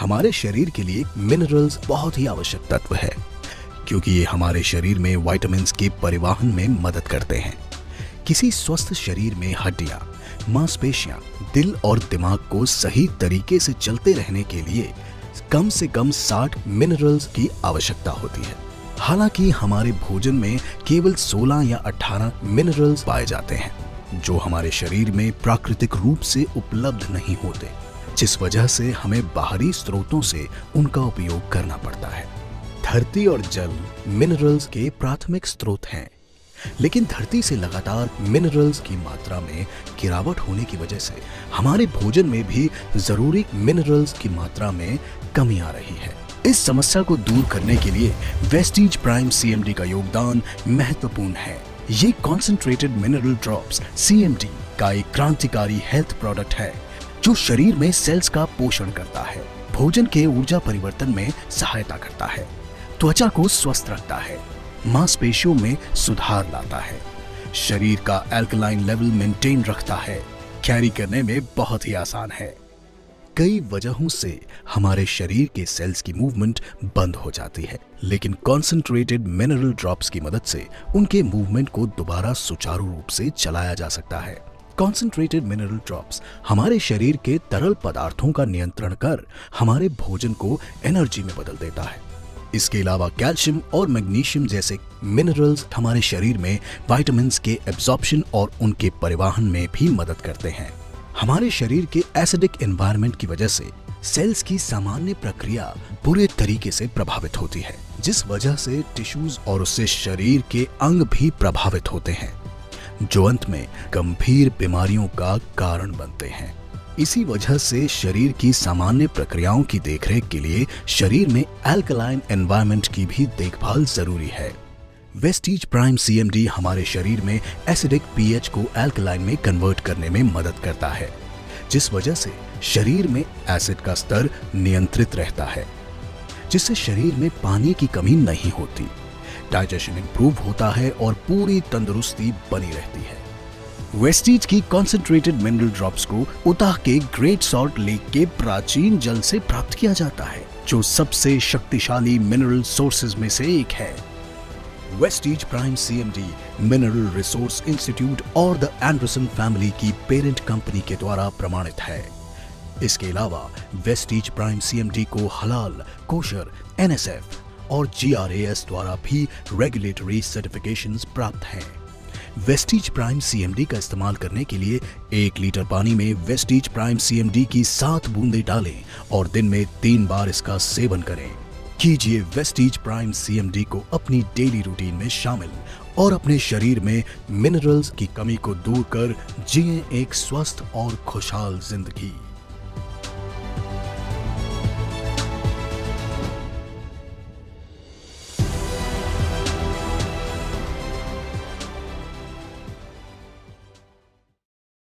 हमारे शरीर के लिए मिनरल्स बहुत ही आवश्यक तत्व है, क्योंकि ये हमारे शरीर में विटामिन्स के परिवहन में मदद करते हैं। किसी स्वस्थ शरीर में हड्डियां, मांसपेशियां, दिल और दिमाग को सही तरीके से चलते रहने के लिए कम से कम 60 मिनरल्स की आवश्यकता होती है। हालांकि हमारे भोजन में केवल 16 या 18 मिनरल्स पाए जाते हैं, जो हमारे शरीर में प्राकृतिक रूप से उपलब्ध नहीं होते, जिस वजह से हमें बाहरी स्रोतों से उनका उपयोग करना पड़ता है। धरती और जल मिनरल्स के प्राथमिक स्रोत हैं, लेकिन धरती से लगातार मिनरल्स की मात्रा में गिरावट होने की वजह से हमारे भोजन में भी जरूरी मिनरल्स की मात्रा में कमी आ रही है। इस समस्या को दूर करने के लिए वेस्टीज प्राइम सीएमडी का योगदान महत्वपूर्ण है। ये कॉन्सेंट्रेटेड मिनरल ड्रॉप्स सीएमडी का एक क्रांतिकारी हेल्थ प्रोडक्ट है, जो शरीर में सेल्स का पोषण करता है, भोजन के ऊर्जा परिवर्तन में सहायता करता है, त्वचा को स्वस्थ रखता है, मांसपेशियों में सुधार लाता है, शरीर का अल्कलाइन लेवल मेंटेन रखता है, कैरी करने में बहुत ही आसान है। कई वजहों से हमारे शरीर के सेल्स की मूवमेंट बंद हो जाती है, लेकिन कॉन्सेंट्रेटेड मिनरल ड्रॉप्स की मदद से उनके मूवमेंट को दोबारा सुचारू रूप से चलाया जा सकता है। कॉन्सेंट्रेटेड मिनरल ड्रॉप्स हमारे शरीर के तरल पदार्थों का नियंत्रण कर हमारे भोजन को एनर्जी में बदल देता है। इसके अलावा कैल्शियम और मैग्नीशियम जैसे मिनरल्स हमारे शरीर में विटामिन्स के एब्जॉर्प्शन और उनके परिवहन में भी मदद करते हैं। हमारे शरीर के एसिडिक एनवायरनमेंट की वजह से सेल्स की सामान्य प्रक्रिया बुरे तरीके से प्रभावित होती है, जिस वजह से टिश्यूज और उससे शरीर के अंग भी प्रभावित होते हैं, जो अंत में गंभीर बीमारियों का कारण बनते हैं। इसी वजह से शरीर की सामान्य प्रक्रियाओं की देखरेख के लिए शरीर में अल्कलाइन एनवायरनमेंट की भी देखभाल जरूरी है। वेस्टीज प्राइम सीएमडी हमारे शरीर में एसिडिक पीएच को अल्कलाइन में कन्वर्ट करने में मदद करता है, जिस वजह से शरीर में एसिड का स्तर नियंत्रित रहता है, जिससे शरीर में पानी की कमी नहीं होती, डाइजेशन इंप्रूव होता है और पूरी तंदुरुस्ती बनी रहती है। वेस्टीज की कॉन्सेंट्रेटेड मिनरल ड्रॉप्स को उताह के ग्रेट सॉल्ट लेक के प्राचीन जल से प्राप्त किया जाता है, जो सबसे शक्तिशाली मिनरल सोर्सेज में से एक है। Vestige prime CMD mineral resource institute और द एंडरसन फैमिली की पेरेंट कंपनी के द्वारा प्रमाणित है। इसके अलावा वेस्टीज प्राइम सीएमडी को हलाल, कोशर, एनएसएफ और जीआरएएस द्वारा भी रेगुलेटरी सर्टिफिकेशंस प्राप्त हैं। वेस्टीज प्राइम सीएमडी का इस्तेमाल करने के लिए 1 लीटर पानी में वेस्टीज प्राइम सीएमडी की 7 बूंदें डालें और दिन में 3 बार इसका सेवन करें। कीजिए वेस्टीज प्राइम सीएमडी को अपनी डेली रूटीन में शामिल और अपने शरीर में मिनरल्स की कमी को दूर कर जिए एक स्वस्थ और खुशहाल जिंदगी।